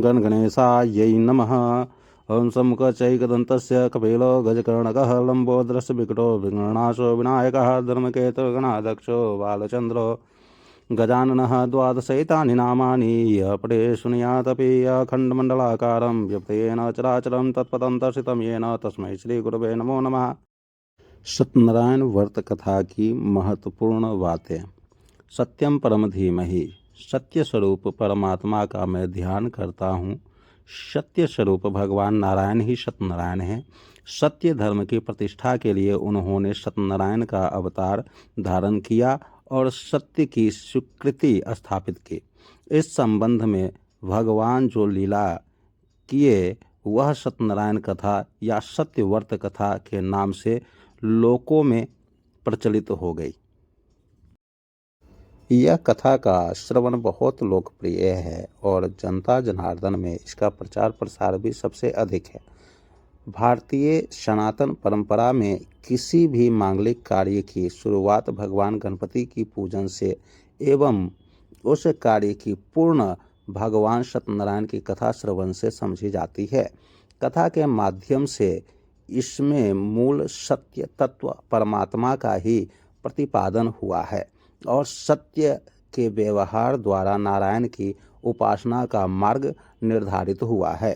गणगणेशायै नमः। ओं सम्मुखचैकदन्तस्य कपिलो गजकर्णकः लम्बोदरस्य विकटो विघ्ननाशो विनायकः धर्मकेतुर्गणाध्यक्षो बालचन्द्रो गजाननः द्वादशैतानि नामानि यः पठेत् शृणुयादपि अखण्डमण्डलाकारं व्यपतेन चराचरं तत्पदं दर्शितं येन तस्मै श्रीगुरवे नमो नमः। सत्यनारायण व्रत कथा की महत्वपूर्ण बातें। सत्यम परम धीमहि। सत्य स्वरूप परमात्मा का मैं ध्यान करता हूँ। सत्य स्वरूप भगवान नारायण ही सत्यनारायण हैं। सत्य धर्म की प्रतिष्ठा के लिए उन्होंने सत्यनारायण का अवतार धारण किया और सत्य की स्वीकृति स्थापित की। इस संबंध में भगवान जो लीला किए वह सत्यनारायण कथा या सत्य व्रत कथा के नाम से लोकों में प्रचलित हो गई। यह कथा का श्रवण बहुत लोकप्रिय है और जनता जनार्दन में इसका प्रचार प्रसार भी सबसे अधिक है। भारतीय सनातन परंपरा में किसी भी मांगलिक कार्य की शुरुआत भगवान गणपति की पूजन से एवं उस कार्य की पूर्ण भगवान सत्यनारायण की कथा श्रवण से समझी जाती है। कथा के माध्यम से इसमें मूल सत्य तत्व परमात्मा का ही प्रतिपादन हुआ है और सत्य के व्यवहार द्वारा नारायण की उपासना का मार्ग निर्धारित हुआ है।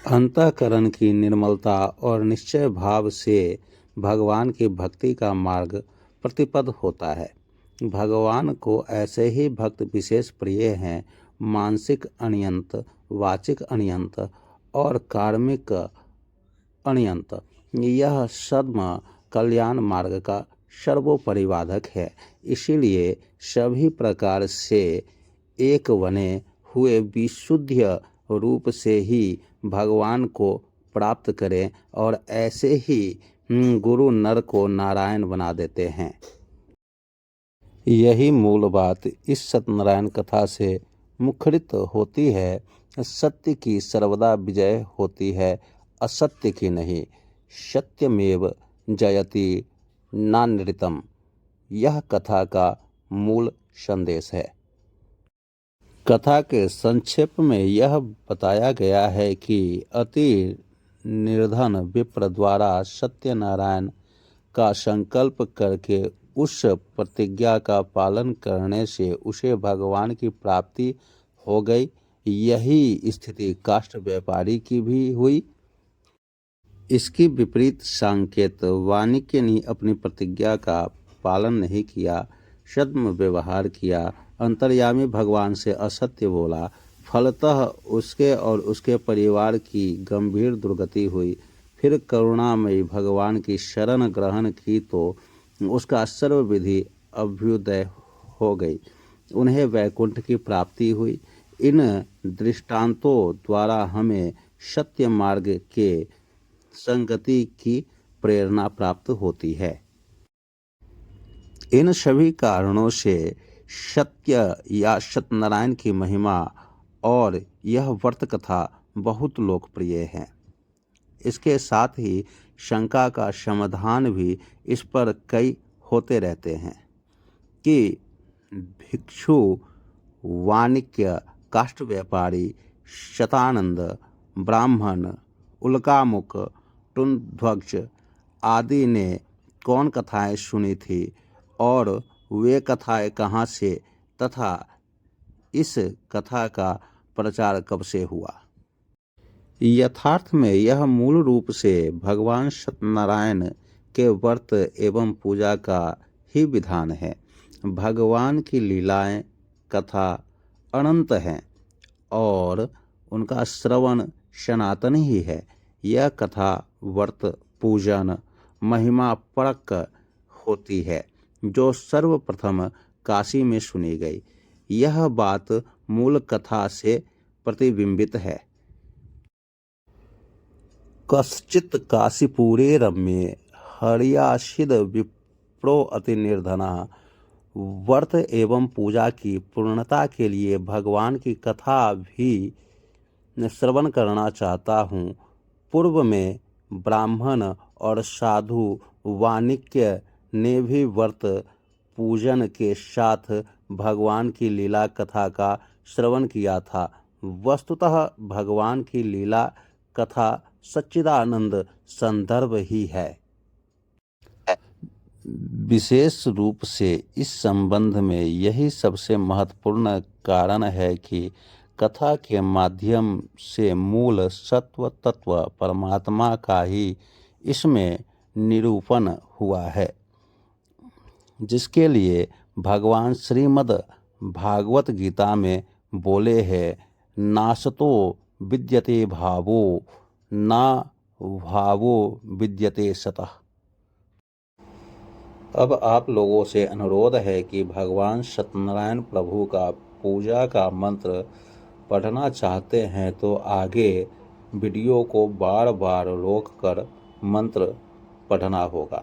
अंतःकरण की निर्मलता और निश्चय भाव से भगवान की भक्ति का मार्ग प्रतिपद होता है। भगवान को ऐसे ही भक्त विशेष प्रिय हैं। मानसिक अनियंत, वाचिक अनियंत और कार्मिक अनियंत यह सद्म कल्याण मार्ग का सर्वोपरिवाधक है। इसीलिए सभी प्रकार से एक बने हुए विशुद्ध रूप से ही भगवान को प्राप्त करें और ऐसे ही गुरु नर को नारायण बना देते हैं। यही मूल बात इस सत्यनारायण कथा से मुखरित होती है। सत्य की सर्वदा विजय होती है, असत्य की नहीं। सत्यमेव जयति नानृतम, यह कथा का मूल संदेश है। कथा के संक्षेप में यह बताया गया है कि अति निर्धन विप्र द्वारा सत्यनारायण का संकल्प करके उस प्रतिज्ञा का पालन करने से उसे भगवान की प्राप्ति हो गई। यही स्थिति काष्ठ व्यापारी की भी हुई। इसकी विपरीत सांकेत वानिकी ने अपनी प्रतिज्ञा का पालन नहीं किया, सद्म व्यवहार किया, अंतर्यामी भगवान से असत्य बोला। फलतः उसके और उसके परिवार की गंभीर दुर्गति हुई। फिर करुणामयी भगवान की शरण ग्रहण की तो उसका सर्वविधि अभ्युदय हो गई, उन्हें वैकुंठ की प्राप्ति हुई। इन दृष्टांतों द्वारा हमें सत्य मार्ग के संगति की प्रेरणा प्राप्त होती है। इन सभी कारणों से सत्य या सत्यनारायण की महिमा और यह व्रत कथा बहुत लोकप्रिय है। इसके साथ ही शंका का समाधान भी इस पर कई होते रहते हैं कि भिक्षु, वाणिक्य, काष्ठ व्यापारी, शतानंद, ब्राह्मण, उल्कामुख, टुंध्वज आदि ने कौन कथाएं सुनी थी और वे कथाएं कहाँ से तथा इस कथा का प्रचार कब से हुआ। यथार्थ में यह मूल रूप से भगवान सत्यनारायण के व्रत एवं पूजा का ही विधान है। भगवान की लीलाएं कथा अनंत हैं और उनका श्रवण सनातन ही है। यह कथा व्रत पूजन महिमा परक होती है जो सर्वप्रथम काशी में सुनी गई। यह बात मूल कथा से प्रतिबिंबित है। कश्चित् काशीपुरे रम्ये हर्यासिद विप्रो अति निर्धनः। व्रत एवं पूजा की पूर्णता के लिए भगवान की कथा भी श्रवण करना चाहता हूँ। पूर्व में ब्राह्मण और साधु वाणिक्य ने भी व्रत पूजन के साथ भगवान की लीला कथा का श्रवण किया था। वस्तुतः भगवान की लीला कथा सच्चिदानंद संदर्भ ही है। विशेष रूप से इस संबंध में यही सबसे महत्वपूर्ण कारण है कि कथा के माध्यम से मूल सत्व तत्व परमात्मा का ही इसमें निरूपण हुआ है, जिसके लिए भगवान श्रीमद् भागवत गीता में बोले हैं, नासतो विद्यते भावो ना भावो विद्यते सतः। अब आप लोगों से अनुरोध है कि भगवान सत्यनारायण प्रभु का पूजा का मंत्र पढ़ना चाहते हैं तो आगे वीडियो को बार बार रोक कर मंत्र पढ़ना होगा।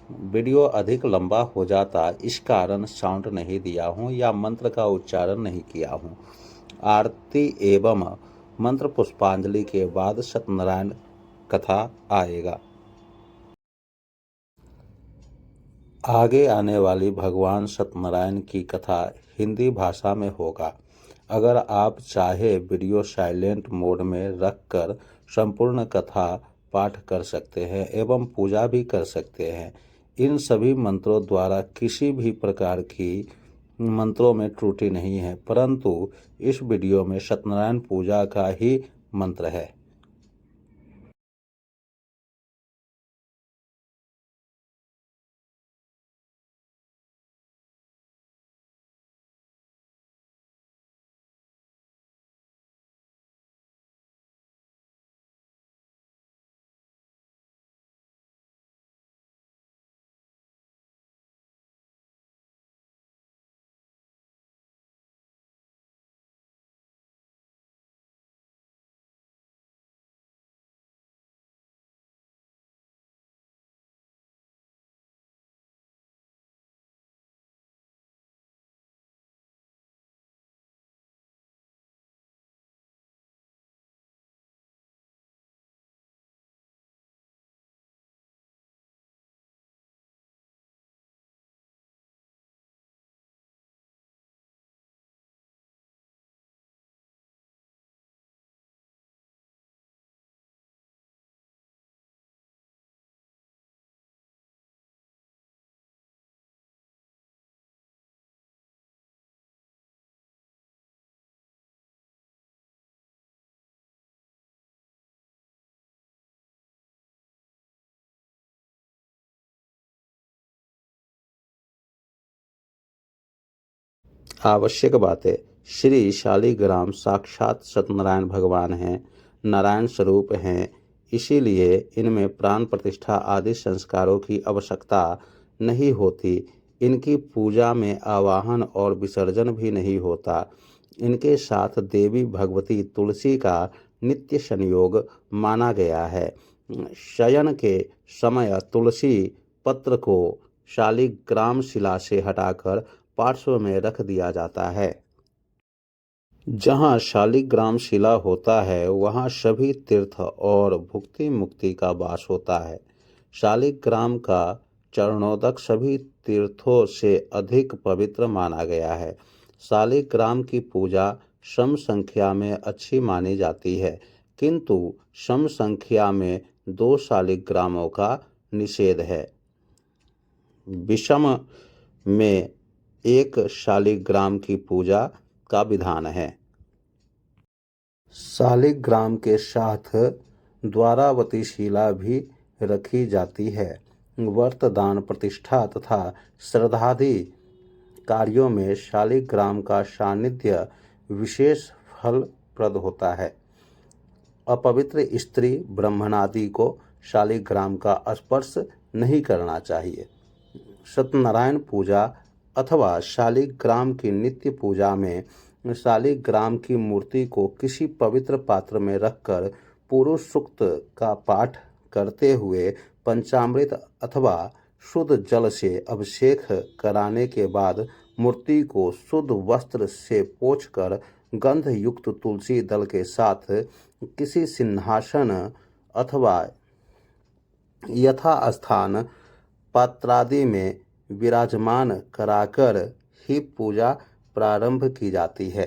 वीडियो अधिक लंबा हो जाता इस कारण साउंड नहीं दिया हूँ या मंत्र का उच्चारण नहीं किया हूँ। आरती एवं मंत्र पुष्पांजलि के बाद सत्यनारायण कथा आएगा। आगे आने वाली भगवान सत्यनारायण की कथा हिंदी भाषा में होगा। अगर आप चाहे वीडियो साइलेंट मोड में रखकर संपूर्ण कथा पाठ कर सकते हैं एवं पूजा भी कर सकते हैं। इन सभी मंत्रों द्वारा किसी भी प्रकार की मंत्रों में त्रुटि नहीं है, परंतु इस वीडियो में सत्यनारायण पूजा का ही मंत्र है। आवश्यक बातें। श्री शालिग्राम साक्षात सत्यनारायण भगवान हैं, नारायण स्वरूप हैं, इसीलिए इनमें प्राण प्रतिष्ठा आदि संस्कारों की आवश्यकता नहीं होती। इनकी पूजा में आवाहन और विसर्जन भी नहीं होता। इनके साथ देवी भगवती तुलसी का नित्य संयोग माना गया है। शयन के समय तुलसी पत्र को शालिग्राम शिला से हटाकर पार्श्व में रख दिया जाता है। जहाँ शालिग्राम शिला होता है वहाँ सभी तीर्थ और भुक्ति मुक्ति का वास होता है। शालिग्राम का चरणोदक सभी तीर्थों से अधिक पवित्र माना गया है। शालिग्राम की पूजा सम संख्या में अच्छी मानी जाती है, किंतु सम संख्या में 2 शालिग्रामों का निषेध है। विषम में 1 शालिग्राम की पूजा का विधान है। शालिग्राम के साथ द्वारावती शिला भी रखी जाती है। व्रत दान प्रतिष्ठा तथा श्राद्धादि कार्यों में शालिग्राम का सानिध्य विशेष फलप्रद होता है। अपवित्र स्त्री ब्राह्मणादि को शालिग्राम का स्पर्श नहीं करना चाहिए। सत्यनारायण पूजा अथवा शालिग्राम की नित्य पूजा में शालिग्राम की मूर्ति को किसी पवित्र पात्र में रखकर पुरुष सूक्त का पाठ करते हुए पंचामृत अथवा शुद्ध जल से अभिषेक कराने के बाद मूर्ति को शुद्ध वस्त्र से पोंछकर गंध युक्त तुलसी दल के साथ किसी सिंहासन अथवा यथास्थान पात्रादि में विराजमान कराकर ही पूजा प्रारंभ की जाती है।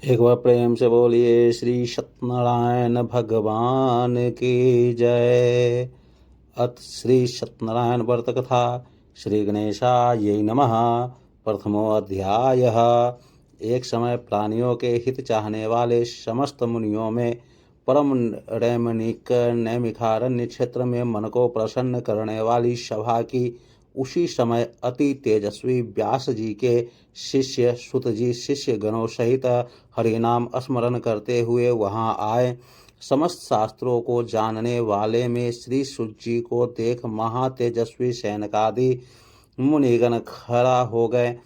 एक बार प्रेम से बोलिए श्री सत्यनारायण भगवान की जय। अथ श्री सत्यनारायण व्रत कथा। श्री गणेशाय नमः। प्रथमो अध्यायः। एक समय प्राणियों के हित चाहने वाले समस्त मुनियों में परम रैमणिक नैमिखारण्य क्षेत्र में मन को प्रसन्न करने वाली सभा की उसी समय अति तेजस्वी व्यास जी के शिष्य सुत जी शिष्य गणों सहित हरिनाम स्मरण करते हुए वहां आए। समस्त शास्त्रों को जानने वाले में श्री सुत जी को देख महातेजस्वी सैनकादि मुनिगण खड़ा हो गए।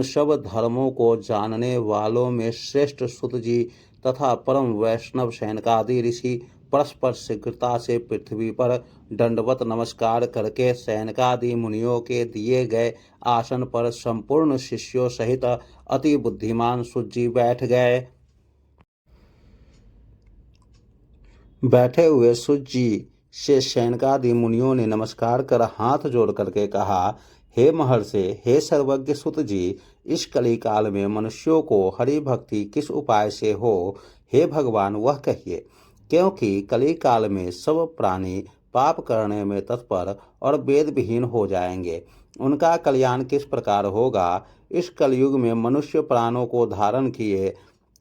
सब धर्मों को जानने वालों में श्रेष्ठ सुत जी तथा परम वैष्णव सैनकादि ऋषि परस्पर शीघ्रता से पृथ्वी पर दंडवत नमस्कार करके सैनकादि मुनियों के दिए गए आसन पर संपूर्ण शिष्यों सहित अति बुद्धिमान सुत जी बैठ गए। बैठे हुए सुत जी से सैनकादि मुनियों ने नमस्कार कर हाथ जोड़ करके कहा, हे महर्षि, हे सर्वज्ञ सुत जी, इस कली काल में मनुष्यों को हरि भक्ति किस उपाय से हो, हे भगवान वह कहिए। क्योंकि कली काल में सब प्राणी पाप करने में तत्पर और वेद विहीन हो जाएंगे। उनका कल्याण किस प्रकार होगा। इस कलयुग में मनुष्य प्राणों को धारण किए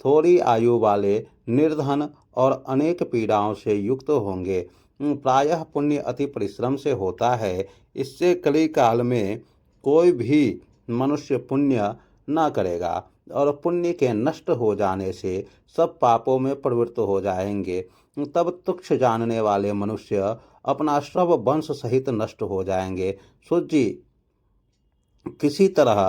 थोड़ी आयु वाले निर्धन और अनेक पीड़ाओं से युक्त होंगे। प्रायः पुण्य अति परिश्रम से होता है। इससे कली काल में कोई भी मनुष्य पुण्य न करेगा और पुण्य के नष्ट हो जाने से सब पापों में प्रवृत्त हो जाएंगे। तब तुच्छ जानने वाले मनुष्य अपना सब वंश सहित नष्ट हो जाएंगे। सूत जी, किसी तरह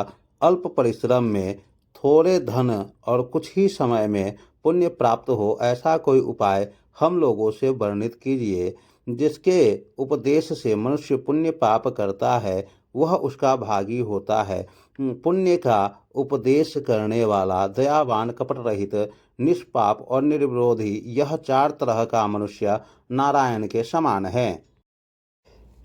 अल्प परिश्रम में थोड़े धन और कुछ ही समय में पुण्य प्राप्त हो, ऐसा कोई उपाय हम लोगों से वर्णित कीजिए जिसके उपदेश से मनुष्य पुण्य पाप करता है वह उसका भागी होता है। पुण्य का उपदेश करने वाला दयावान कपट रहित निष्पाप और निर्विरोधी, यह चार तरह का मनुष्य नारायण के समान है।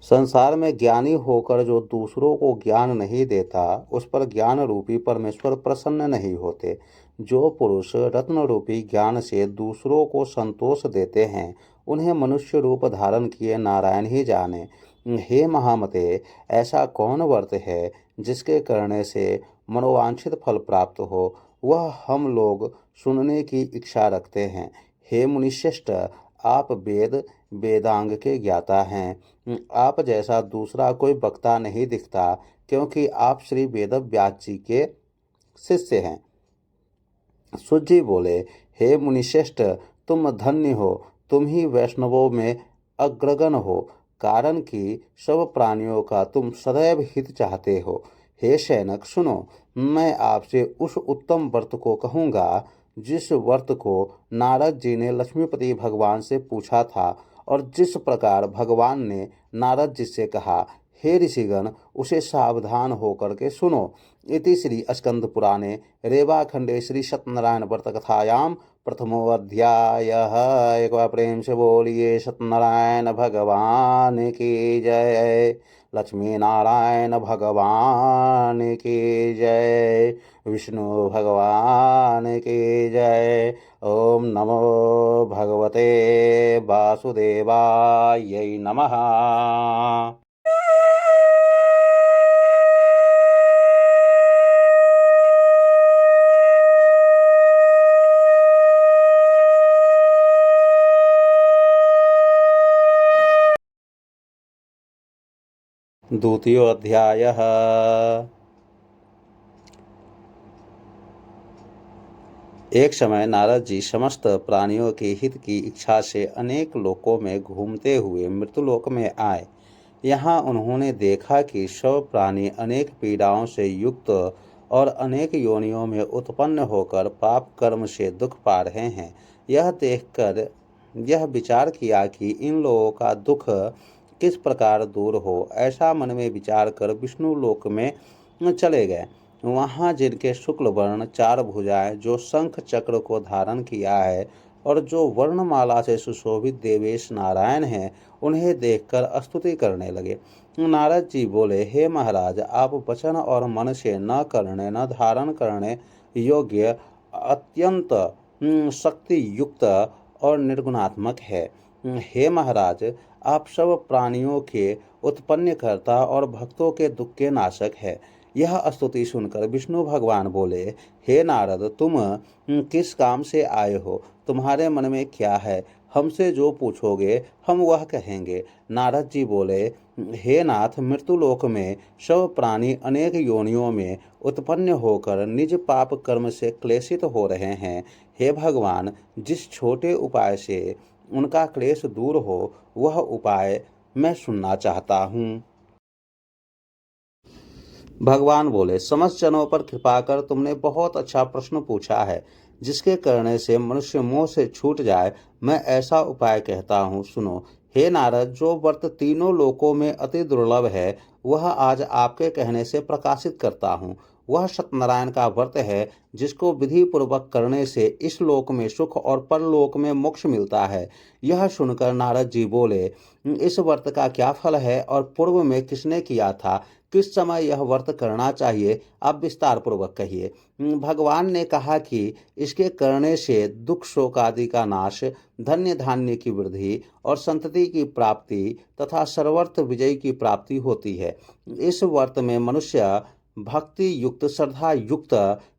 संसार में ज्ञानी होकर जो दूसरों को ज्ञान नहीं देता, उस पर ज्ञान रूपी परमेश्वर प्रसन्न नहीं होते। जो पुरुष रत्न रूपी ज्ञान से दूसरों को संतोष देते हैं, उन्हें मनुष्य रूप धारण किए नारायण ही जाने। हे महामते, ऐसा कौन व्रत है जिसके करने से मनोवांछित फल प्राप्त हो, वह हम लोग सुनने की इच्छा रखते हैं। हे मुनिश्रेष्ठ, आप वेद वेदांग के ज्ञाता हैं। आप जैसा दूसरा कोई वक्ता नहीं दिखता, क्योंकि आप श्री वेद व्यास जी के शिष्य हैं। सुत जी बोले, हे मुनिश्रेष्ठ, तुम धन्य हो, तुम ही वैष्णवों में अग्रगण हो, कारण कि सब प्राणियों का तुम सदैव हित चाहते हो। हे सैनक, सुनो, मैं आपसे उस उत्तम व्रत को कहूँगा जिस व्रत को नारद जी ने लक्ष्मीपति भगवान से पूछा था और जिस प्रकार भगवान ने नारद जी से कहा। हे ऋषिगण, उसे सावधान होकर के सुनो। इति श्री स्कंद पुराणे रेवाखंडे श्री सत्यनारायण व्रत कथायाम प्रथमो अध्यायः। एक बार प्रेम से बोलिए सत्यनारायण भगवान की जय। लक्ष्मी नारायण भगवान की जय। विष्णु भगवान की जय। ओम नमो भगवते वासुदेवाय नमः। द्वितीय अध्यायः। एक समय नारद जी समस्त प्राणियों के हित की इच्छा से अनेक लोकों में घूमते हुए मृत्युलोक में आए। यहाँ उन्होंने देखा कि सब प्राणी अनेक पीड़ाओं से युक्त और अनेक योनियों में उत्पन्न होकर पाप कर्म से दुख पा रहे हैं। यह देखकर यह विचार किया कि इन लोगों का दुख किस प्रकार दूर हो। ऐसा मन में विचार कर विष्णु लोक में चले गए। वहाँ जिनके शुक्ल वर्ण चार भुजाएं, जो शंख चक्र को धारण किया है और जो वर्णमाला से सुशोभित देवेश नारायण हैं, उन्हें देखकर स्तुति करने लगे। नारद जी बोले, हे महाराज, आप वचन और मन से न करने न धारण करने योग्य अत्यंत शक्ति युक्त और निर्गुणात्मक है। हे महाराज, आप सब प्राणियों के उत्पन्नकर्ता और भक्तों के दुख के नाशक है। यह स्तुति सुनकर विष्णु भगवान बोले, हे नारद, तुम किस काम से आए हो? तुम्हारे मन में क्या है? हमसे जो पूछोगे हम वह कहेंगे। नारद जी बोले, हे नाथ, मृत्युलोक में सब प्राणी अनेक योनियों में उत्पन्न होकर निज पाप कर्म से क्लेशित हो रहे हैं। हे भगवान, जिस छोटे उपाय से उनका क्लेश दूर हो वह उपाय मैं सुनना चाहता हूँ। भगवान बोले, समस्त जनों पर कृपा कर तुमने बहुत अच्छा प्रश्न पूछा है, जिसके करने से मनुष्य मोह से छूट जाए। मैं ऐसा उपाय कहता हूँ, सुनो। हे नारद, जो व्रत तीनों लोकों में अति दुर्लभ है वह आज आपके कहने से प्रकाशित करता हूँ। वह सत्यनारायण का व्रत है, जिसको विधि पूर्वक करने से इस लोक में सुख और परलोक में मोक्ष मिलता है। यह सुनकर नारद जी बोले, इस व्रत का क्या फल है और पूर्व में किसने किया था? किस समय यह व्रत करना चाहिए? आप विस्तार पूर्वक कहिए। भगवान ने कहा कि इसके करने से दुख शोक आदि का नाश, धन्य धान्य की वृद्धि और संतति की प्राप्ति तथा सर्वर्थ विजय की प्राप्ति होती है। इस व्रत में मनुष्य भक्ति युक्त, श्रद्धा युक्त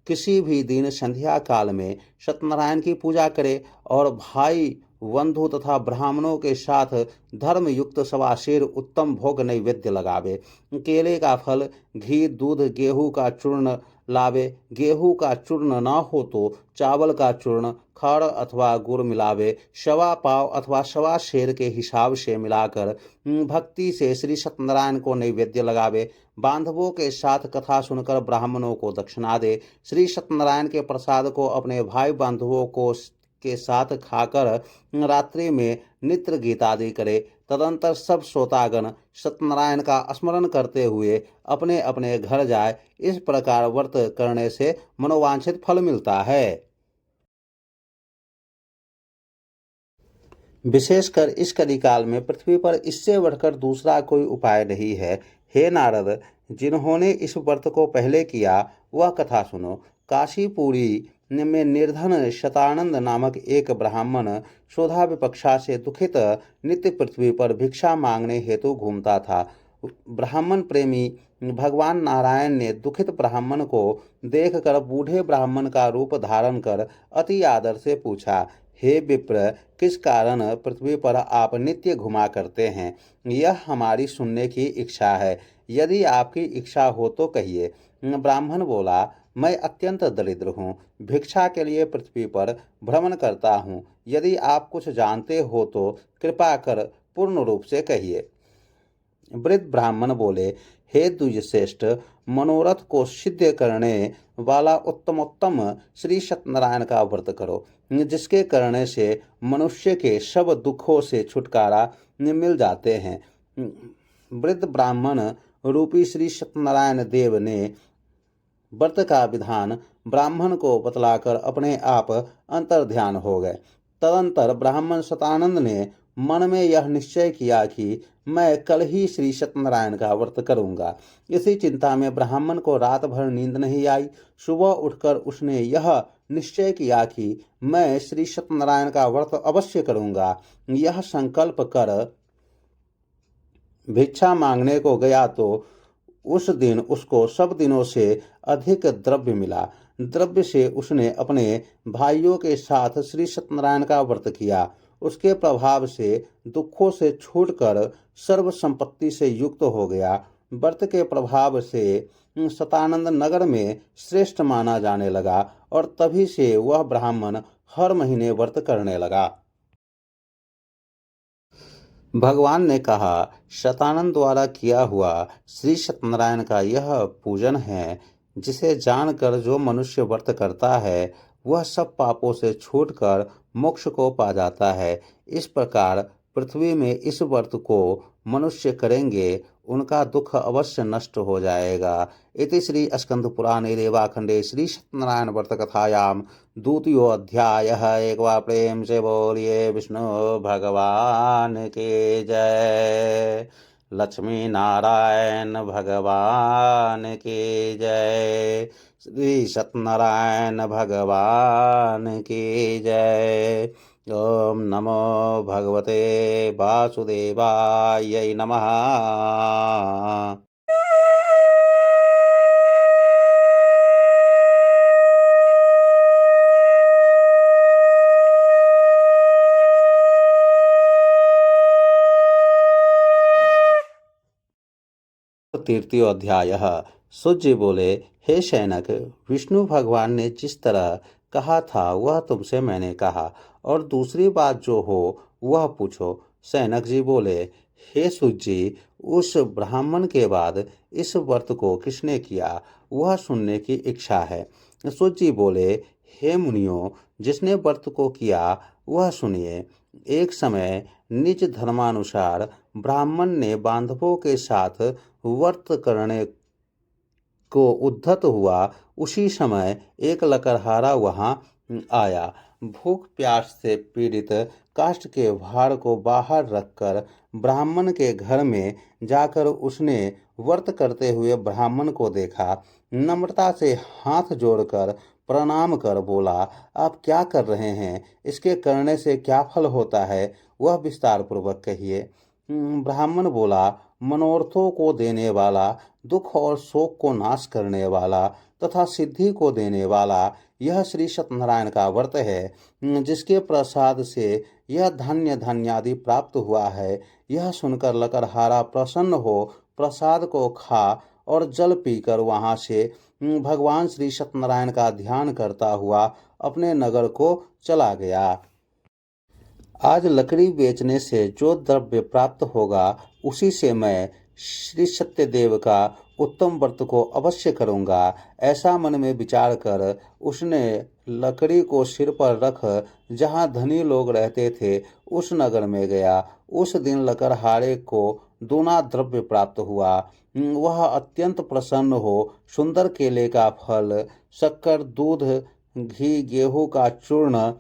किसी भी दिन संध्या काल में सत्यनारायण की पूजा करे और भाई बंधु तथा ब्राह्मणों के साथ धर्म युक्त सवाशेर उत्तम भोग नैवेद्य लगावे। केले का फल, घी, दूध, गेहूं का चूर्ण लावे। गेहूं का चूर्ण न हो तो चावल का चूर्ण, खड़ अथवा गुड़ मिलावे। सवा पाव अथवा सवा शेर के हिसाब से मिलाकर भक्ति से श्री सत्यनारायण को नैवेद्य लगावे। बांधवों के साथ कथा सुनकर ब्राह्मणों को दक्षिणा दे। श्री सत्यनारायण के प्रसाद को अपने भाई बांधवों को के साथ खाकर रात्रि में नित्र गीतादि करे। तदंतर सब श्रोतागण सत्यनारायण का स्मरण करते हुए अपने अपने घर जाए। इस प्रकार व्रत करने से मनोवांछित फल मिलता है। विशेषकर इस कलिकाल में पृथ्वी पर इससे बढ़कर दूसरा कोई उपाय नहीं है। हे नारद, जिन्होंने इस व्रत को पहले किया वह कथा सुनो। काशीपुरी में निर्धन शतानंद नामक एक ब्राह्मण शोधा विपक्षा से दुखित नित्य पृथ्वी पर भिक्षा मांगने हेतु घूमता था। ब्राह्मण प्रेमी भगवान नारायण ने दुखित ब्राह्मण को देखकर बूढ़े ब्राह्मण का रूप धारण कर अति आदर से पूछा, हे विप्र, किस कारण पृथ्वी पर आप नित्य घुमा करते हैं? यह हमारी सुनने की इच्छा है। यदि आपकी इच्छा हो तो कहिए। ब्राह्मण बोला, मैं अत्यंत दरिद्र हूँ, भिक्षा के लिए पृथ्वी पर भ्रमण करता हूँ। यदि आप कुछ जानते हो तो कृपा कर पूर्ण रूप से कहिए। वृद्ध ब्राह्मण बोले, हे द्विजश्रेष्ठ, मनोरथ को सिद्ध करने वाला उत्तमोत्तम श्री सत्यनारायण का व्रत करो, जिसके करने से मनुष्य के सब दुखों से छुटकारा मिल जाते हैं। वृद्ध ब्राह्मण रूपी श्री सत्यनारायण देव ने व्रत का विधान ब्राह्मण को बतलाकर अपने आप अंतर ध्यान हो गए। तदंतर ब्राह्मण शतानंद ने मन में यह निश्चय किया कि मैं कल ही श्री सत्यनारायण का व्रत करूंगा। इसी चिंता में ब्राह्मण को रात भर नींद नहीं आई। सुबह उठकर उसने यह निश्चय किया कि मैं श्री सत्यनारायण का व्रत अवश्य करूंगा। यह संकल्प कर भिक्षा मांगने को गया तो उस दिन उसको सब दिनों से अधिक द्रव्य मिला। द्रव्य से उसने अपने भाइयों के साथ श्री सत्यनारायण का व्रत किया। उसके प्रभाव से दुखों से छूटकर सर्व संपत्ति से युक्त हो गया। व्रत के प्रभाव से सतानंद नगर में श्रेष्ठ माना जाने लगा और तभी से वह ब्राह्मण हर महीने व्रत करने लगा। भगवान ने कहा, शतानंद द्वारा किया हुआ श्री सत्यनारायण का यह पूजन है, जिसे जानकर जो मनुष्य व्रत करता है वह सब पापों से छूटकर मोक्ष को पा जाता है। इस प्रकार पृथ्वी में इस व्रत को मनुष्य करेंगे उनका दुख अवश्य नष्ट हो जाएगा। इति श्री स्कंद पुराणे रेवाखंडे श्री सत्यनारायण व्रत कथायाम द्वितीयो अध्याय। एक बार प्रेम से बोलिए विष्णु भगवान के जय। लक्ष्मी नारायण भगवान की जय। श्री सत्यनारायण भगवान की जय। ओम नमो भगवते वासुदेवाय नमः। तृतीय अध्याय। सूत जी बोले, हे शैनक, विष्णु भगवान ने जिस तरह कहा था वह तुमसे मैंने कहा, और दूसरी बात जो हो वह पूछो। शैनक जी बोले, हे सूत जी, उस ब्राह्मण के बाद इस व्रत को किसने किया वह सुनने की इच्छा है। सूत जी बोले, हे मुनियों, जिसने व्रत को किया वह सुनिए। एक समय निज धर्मानुसार ब्राह्मण ने बांधवों के साथ व्रत करने को उद्धत हुआ। उसी समय एक लकड़हारा वहां आया। भूख प्यास से पीड़ित काष्ठ के भार को बाहर रखकर ब्राह्मण के घर में जाकर उसने व्रत करते हुए ब्राह्मण को देखा। नम्रता से हाथ जोड़कर प्रणाम कर बोला, आप क्या कर रहे हैं? इसके करने से क्या फल होता है वह विस्तार पूर्वक कहिए। ब्राह्मण बोला, मनोरथों को देने वाला, दुख और शोक को नाश करने वाला तथा सिद्धि को देने वाला यह श्री सत्यनारायण का व्रत है, जिसके प्रसाद से यह धन्य धन्यादि प्राप्त हुआ है। यह सुनकर लकड़हारा प्रसन्न हो प्रसाद को खा और जल पीकर वहां से भगवान श्री सत्यनारायण का ध्यान करता हुआ अपने नगर को चला गया। आज लकड़ी बेचने से जो द्रव्य प्राप्त होगा उसी से मैं श्री सत्यदेव का उत्तम व्रत को अवश्य करूंगा। ऐसा मन में विचार कर उसने लकड़ी को सिर पर रख जहाँ धनी लोग रहते थे उस नगर में गया। उस दिन लकड़हारे को दूना द्रव्य प्राप्त हुआ। वह अत्यंत प्रसन्न हो सुंदर केले का फल, शक्कर, दूध, घी, गेहूं का चूर्ण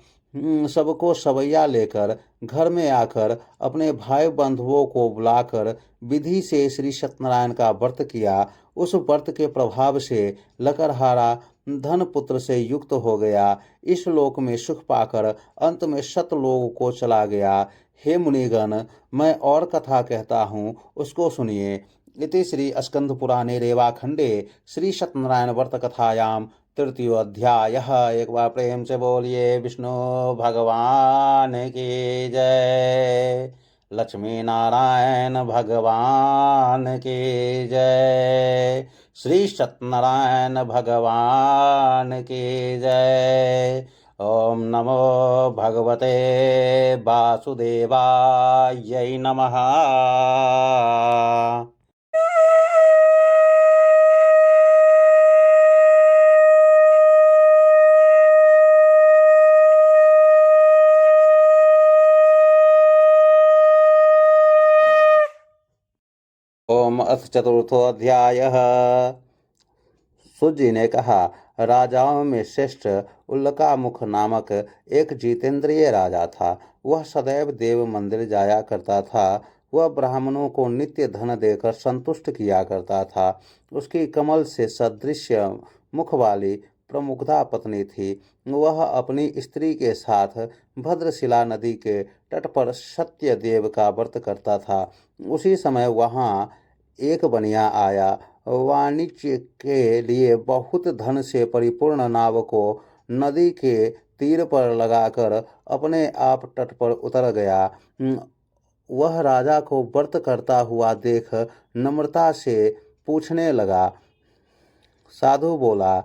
सबको सवैया लेकर घर में आकर अपने भाई बंधुओं को बुलाकर विधि से श्री सत्यनारायण का व्रत किया। उस व्रत के प्रभाव से लकड़हारा धन पुत्र से युक्त हो गया। इस लोक में सुख पाकर अंत में सतलोक को चला गया। हे मुनिगण, मैं और कथा कहता हूँ, उसको सुनिए। इति श्री स्कंद पुराणे रेवाखंडे श्री सत्यनारायण व्रत कथायां तृतीय अध्याय। एक बार प्रेम से बोलिए विष्णु भगवान की जय। लक्ष्मी नारायण भगवान की जय। श्री सत्यनारायण भगवान की जय। ओम नमो भगवते वासुदेवाय नमः। ओम अथ चतुर्थो अध्याय। सूत जी ने कहा, राजाओं में श्रेष्ठ उल्कामुख नामक एक जितेंद्रिय राजा था। वह सदैव देव मंदिर जाया करता था। वह ब्राह्मणों को नित्य धन देकर संतुष्ट किया करता था। उसकी कमल से सदृश मुख वाली प्रमुग्धा पत्नी थी। वह अपनी स्त्री के साथ भद्रशिला नदी के तट पर सत्यदेव का व्रत करता था। उसी समय वहाँ एक बनिया आया। वाणिज्य के लिए बहुत धन से परिपूर्ण नाव को नदी के तीर पर लगाकर अपने आप तट पर उतर गया। वह राजा को व्रत करता हुआ देख नम्रता से पूछने लगा। साधु बोला,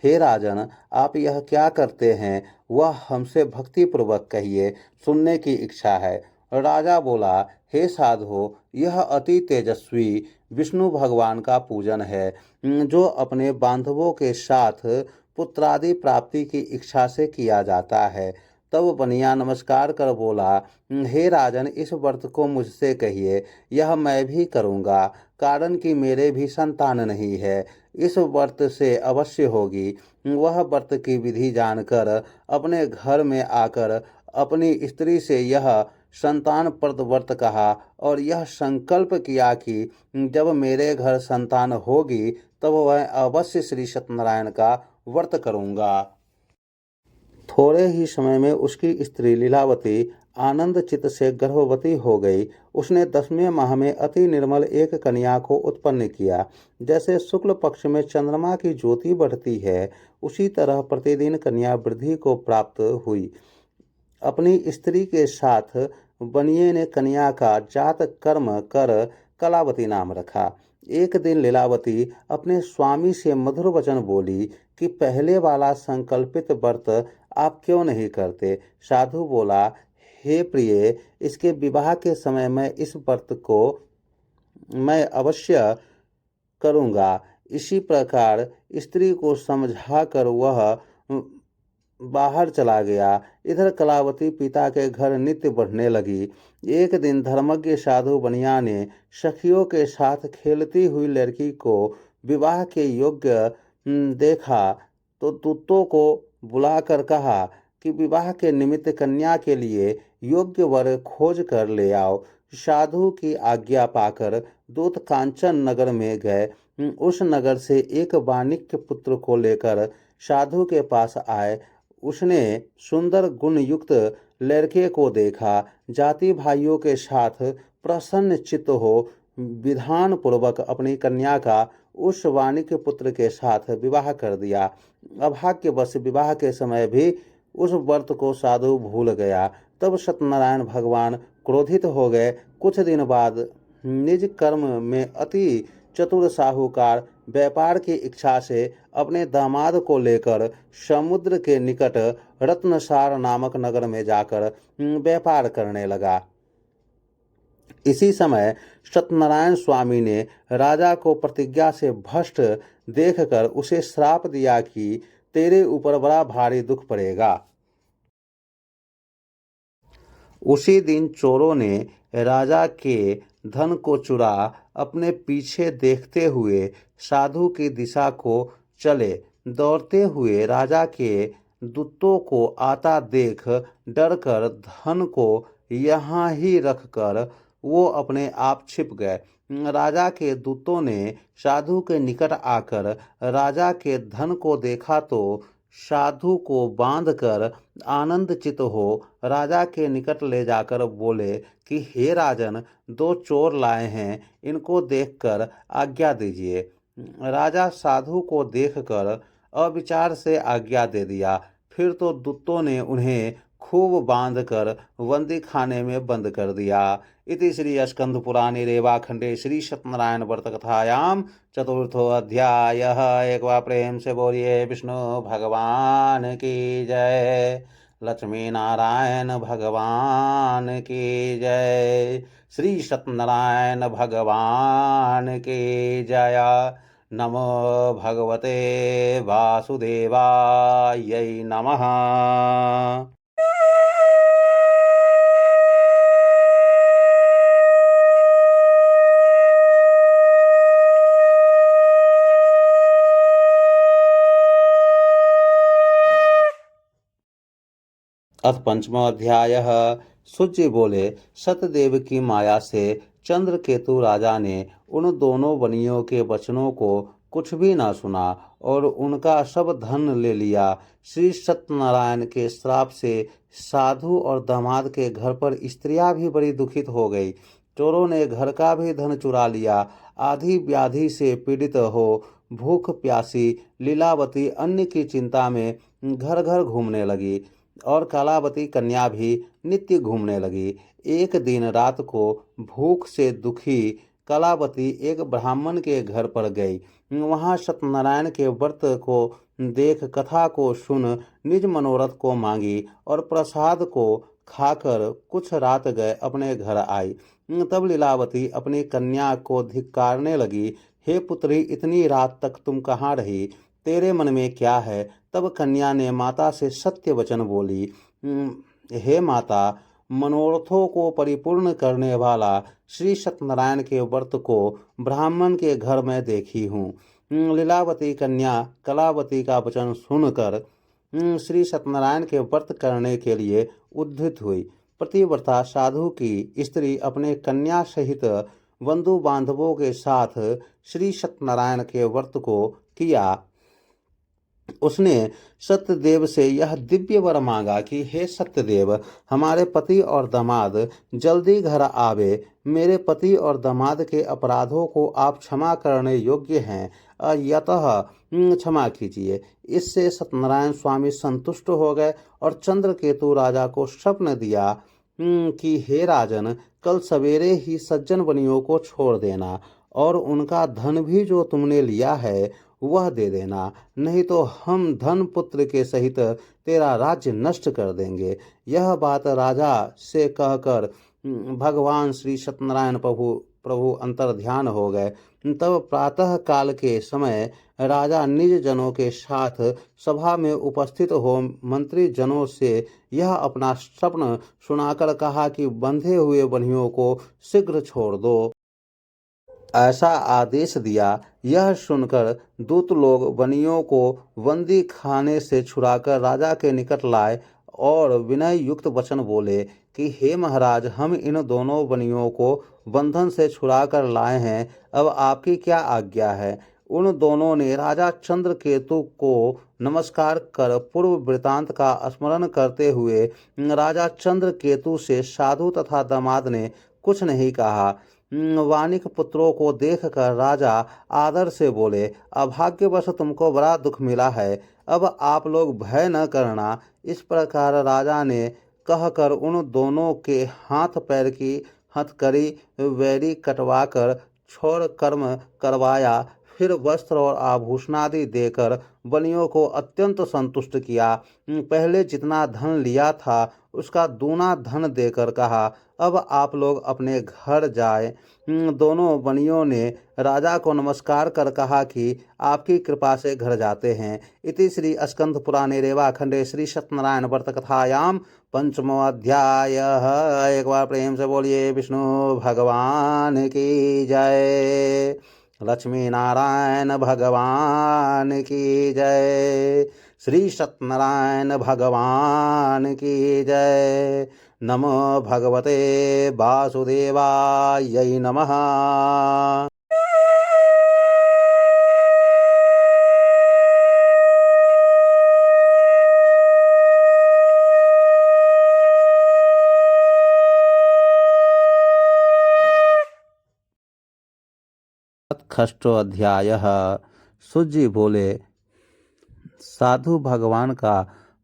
हे राजन, आप यह क्या करते हैं वह हमसे भक्तिपूर्वक कहिए, सुनने की इच्छा है। राजा बोला, हे साधु, यह अति तेजस्वी विष्णु भगवान का पूजन है, जो अपने बांधवों के साथ पुत्रादि प्राप्ति की इच्छा से किया जाता है। तब बनिया नमस्कार कर बोला, हे राजन, इस व्रत को मुझसे कहिए, यह मैं भी करूँगा, कारण कि मेरे भी संतान नहीं है। इस व्रत से अवश्य होगी। वह व्रत की विधि जानकर अपने घर में आकर अपनी स्त्री से यह संतान प्रद व्रत कहा और यह संकल्प किया कि जब मेरे घर संतान होगी तब वह अवश्य श्री सत्यनारायण का व्रत करूँगा। थोड़े ही समय में उसकी स्त्री लीलावती आनंद चित्त से गर्भवती हो गई। उसने 10वें माह में अति निर्मल एक कन्या को उत्पन्न किया। जैसे शुक्ल पक्ष में चंद्रमा की ज्योति बढ़ती है, उसी तरह प्रतिदिन कन्या वृद्धि को प्राप्त हुई। अपनी स्त्री के साथ बनिए ने कन्या का जात कर्म कर कलावती नाम रखा। एक दिन लीलावती अपने स्वामी से मधुर वचन बोली कि पहले वाला संकल्पित व्रत आप क्यों नहीं करते। साधु बोला, हे प्रिय, इसके विवाह के समय मैं इस व्रत को मैं अवश्य करूँगा। इसी प्रकार स्त्री को समझाकर वह बाहर चला गया। इधर कलावती पिता के घर नित्य बढ़ने लगी। एक दिन धर्मज्ञ साधु बनिया ने सखियों के साथ खेलती हुई लड़की को विवाह के योग्य देखा तो दूतों को बुलाकर कहा कि विवाह के निमित्त कन्या के लिए योग्य वर खोज कर ले आओ। साधु की आज्ञा पाकर दूत कांचन नगर में गए। उस नगर से एक वाणिज्य पुत्र को लेकर साधु के पास आए। उसने सुंदर गुण युक्त लड़के को देखा। जाति भाइयों के साथ प्रसन्न चित्त हो विधान पूर्वक अपनी कन्या का उस वाणिज्य पुत्र के साथ विवाह कर दिया। अभाग्यवश विवाह के समय भी उस व्रत को साधु भूल गया। तब सत्यनारायण भगवान क्रोधित हो गए। कुछ दिन बाद निज कर्म में अति चतुर साहूकार व्यापार की इच्छा से अपने दामाद को लेकर समुद्र के निकट रत्नसार नामक नगर में जाकर व्यापार करने लगा। इसी समय सत्यनारायण स्वामी ने राजा को प्रतिज्ञा से भ्रष्ट देखकर उसे श्राप दिया कि तेरे ऊपर बड़ा भारी दुख पड़ेगा। उसी दिन चोरों ने राजा के धन को चुरा अपने पीछे देखते हुए साधु की दिशा को चले। दौड़ते हुए राजा के दूतों को आता देख डरकर धन को यहाँ ही रखकर वो अपने आप छिप गए। राजा के दूतों ने साधु के निकट आकर राजा के धन को देखा तो साधु को बांधकर आनंदचित हो राजा के निकट ले जाकर बोले कि हे राजन, 2 चोर लाए हैं, इनको देखकर आज्ञा दीजिए। राजा साधु को देखकर अविचार से आज्ञा दे दिया। फिर तो दूतों ने उन्हें खूब बांधकर बंदी खाने में बंद कर दिया। इति श्री स्कंद पुराणे रेवाखंडे श्री सत्यनारायण व्रत कथायाम चतुर्थो अध्याय। एक बार प्रेम से बोलिए विष्णु भगवान की जय, लक्ष्मी नारायण भगवान की जय, श्री सत्यनारायण भगवान की जय। नमो भगवते वासुदेवाय नमः। अथ पंचमो अध्याय। सूर्य बोले, सतदेव की माया से चंद्रकेतु राजा ने उन दोनों बनियों के वचनों को कुछ भी न सुना और उनका सब धन ले लिया। श्री सत्यनारायण के श्राप से साधु और दामाद के घर पर स्त्रियां भी बड़ी दुखित हो गई। चोरों ने घर का भी धन चुरा लिया। आधी व्याधि से पीड़ित हो भूख प्यासी लीलावती अन्न की चिंता में घर घर घूमने लगी और कलावती कन्या भी नित्य घूमने लगी। एक दिन रात को भूख से दुखी कलावती एक ब्राह्मण के घर पर गई। वहां सत्यनारायण के व्रत को देख कथा को सुन निज मनोरथ को मांगी और प्रसाद को खाकर कुछ रात गए अपने घर आई। तब लीलावती अपनी कन्या को धिक्कारने लगी, हे पुत्री, इतनी रात तक तुम कहाँ रही? तेरे मन में क्या है? तब कन्या ने माता से सत्य वचन बोली, हे माता, मनोरथों को परिपूर्ण करने वाला श्री सत्यनारायण के व्रत को ब्राह्मण के घर में देखी हूँ। लीलावती कन्या कलावती का वचन सुनकर श्री सत्यनारायण के व्रत करने के लिए उद्यत हुई। पतिव्रता साधु की स्त्री अपने कन्या सहित बंधु बांधवों के साथ श्री सत्यनारायण के व्रत को किया। उसने सत्यदेव से यह दिव्य वर मांगा कि हे सत्यदेव, हमारे पति और दामाद जल्दी घर आवे। मेरे पति और दामाद के अपराधों को आप क्षमा करने योग्य हैं, यतः क्षमा कीजिए। इससे सत्यनारायण स्वामी संतुष्ट हो गए और चंद्रकेतु राजा को स्वप्न दिया कि हे राजन, कल सवेरे ही सज्जन बनियों को छोड़ देना और उनका धन भी जो तुमने लिया है वह दे देना, नहीं तो हम धन पुत्र के सहित तेरा राज्य नष्ट कर देंगे। यह बात राजा से कहकर भगवान श्री सत्यनारायण प्रभु प्रभु अंतर्ध्यान हो गए। तब प्रातः काल के समय राजा निज जनों के साथ सभा में उपस्थित हो मंत्री जनों से यह अपना स्वप्न सुनाकर कहा कि बंधे हुए बनियों को शीघ्र छोड़ दो, ऐसा आदेश दिया। यह सुनकर दूत लोग बनियों को बंदी खाने से छुड़ाकर राजा के निकट लाए और विनय युक्त वचन बोले कि हे महाराज, हम इन दोनों बनियों को बंधन से छुड़ाकर लाए हैं, अब आपकी क्या आज्ञा है। उन दोनों ने राजा चंद्रकेतु को नमस्कार कर पूर्व वृतांत का स्मरण करते हुए राजा चंद्रकेतु से साधु तथा दामाद ने कुछ नहीं कहा। वानिक पुत्रों को देखकर राजा आदर से बोले, अभाग्यवश तुमको बड़ा दुख मिला है, अब आप लोग भय न करना। इस प्रकार राजा ने कहकर उन दोनों के हाथ पैर की हथकड़ी वैरी कटवाकर छोड़ कर्म करवाया। फिर वस्त्र और आभूषणादि देकर बनियों को अत्यंत संतुष्ट किया। पहले जितना धन लिया था उसका दूना धन देकर कहा, अब आप लोग अपने घर जाए। दोनों बनियों ने राजा को नमस्कार कर कहा कि आपकी कृपा से घर जाते हैं। इति श्री स्कंद पुराणे रेवाखंडे श्री सत्यनारायण व्रत कथायाम पंचमो अध्याय। एक बार प्रेम से बोलिए विष्णु भगवान की जय, लक्ष्मी नारायण भगवान की जय, श्री सत्यनारायण भगवान की जय। नमो भगवते वासुदेवाय नमः। खष्टो अध्याय। सूजी बोले, साधु भगवान का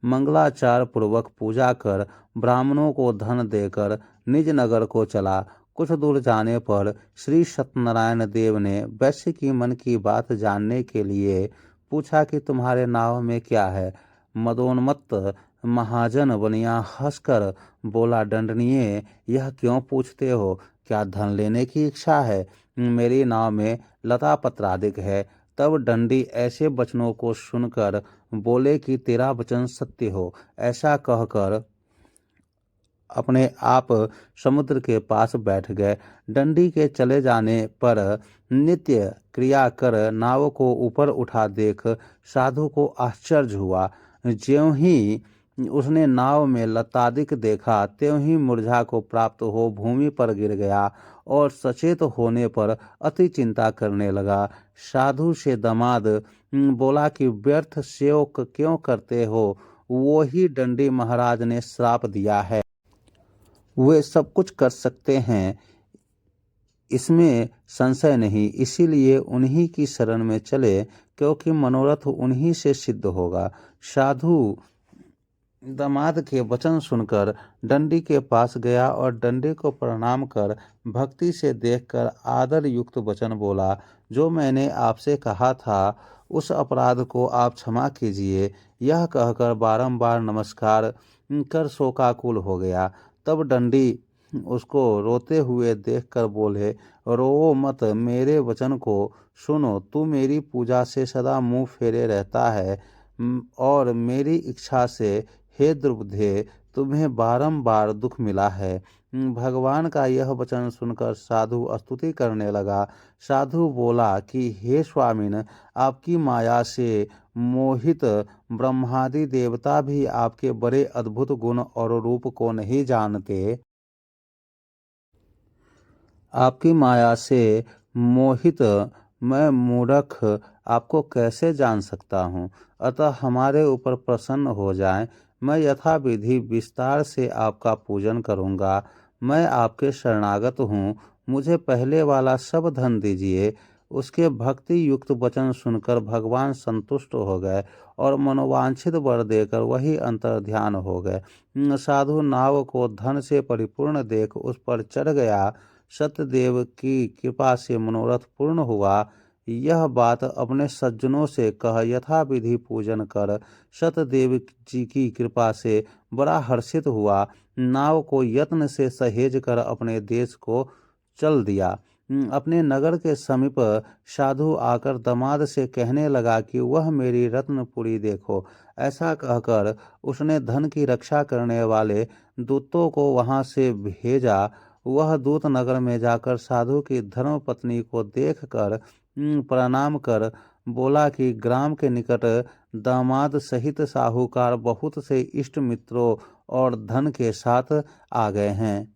मंगलाचार पूर्वक पूजा कर ब्राह्मणों को धन देकर निज नगर को चला। कुछ दूर जाने पर श्री सत्यनारायण देव ने वैश्य की मन की बात जानने के लिए पूछा कि तुम्हारे नाव में क्या है। मदोन्मत्त महाजन बनिया हंसकर बोला, दंडनीय, यह क्यों पूछते हो? क्या धन लेने की इच्छा है? मेरी नाव में लता पत्रादिक है। तब दंडी ऐसे वचनों को सुनकर बोले कि तेरा वचन सत्य हो। ऐसा कहकर अपने आप समुद्र के पास बैठ गए। दंडी के चले जाने पर नित्य क्रिया कर नाव को ऊपर उठा देख साधु को आश्चर्य हुआ। ज्यों ही उसने नाव में लतादिक देखा त्यों ही मूर्छा को प्राप्त हो भूमि पर गिर गया और सचेत होने पर अति चिंता करने लगा। साधु से दामाद बोला कि व्यर्थ शोक क्यों करते हो? वो ही दंडी महाराज ने श्राप दिया है, वे सब कुछ कर सकते हैं, इसमें संशय नहीं। इसीलिए उन्हीं की शरण में चले, क्योंकि मनोरथ उन्हीं से सिद्ध होगा। साधु दामाद के वचन सुनकर दंडी के पास गया और दंडी को प्रणाम कर भक्ति से देखकर आदर युक्त वचन बोला, जो मैंने आपसे कहा था उस अपराध को आप क्षमा कीजिए। यह कहकर बारंबार नमस्कार कर शोकाकुल हो गया। तब दंडी उसको रोते हुए देखकर बोले, रो मत, मेरे वचन को सुनो। तू मेरी पूजा से सदा मुंह फेरे रहता है और मेरी इच्छा से हे द्रुपदे तुम्हें बारंबार दुख मिला है। भगवान का यह वचन सुनकर साधु स्तुति करने लगा। साधु बोला कि हे स्वामिन, आपकी माया से मोहित ब्रह्मादि देवता भी आपके बड़े अद्भुत गुण और रूप को नहीं जानते। आपकी माया से मोहित मैं मूढ़ख आपको कैसे जान सकता हूँ। अतः हमारे ऊपर प्रसन्न हो जाएं। मैं यथाविधि विस्तार से आपका पूजन करूँगा। मैं आपके शरणागत हूँ। मुझे पहले वाला सब धन दीजिए। उसके भक्ति युक्त वचन सुनकर भगवान संतुष्ट हो गए और मनोवांछित वर देकर वही अंतर्ध्यान हो गए। साधु नाव को धन से परिपूर्ण देख उस पर चढ़ गया। सत्यदेव की कृपा से मनोरथ पूर्ण हुआ। यह बात अपने सज्जनों से कह यथाविधि पूजन कर सत्यदेव जी की कृपा से बड़ा हर्षित हुआ। नाव को यत्न से सहेज कर अपने देश को चल दिया। अपने नगर के समीप साधु आकर दामाद से कहने लगा कि वह मेरी रत्नपुरी देखो। ऐसा कहकर उसने धन की रक्षा करने वाले दूतों को वहां से भेजा। वह दूत नगर में जाकर साधु की धर्मपत्नी को देखकर प्रणाम कर बोला कि ग्राम के निकट दामाद सहित साहूकार बहुत से इष्ट मित्रों और धन के साथ आ गए हैं।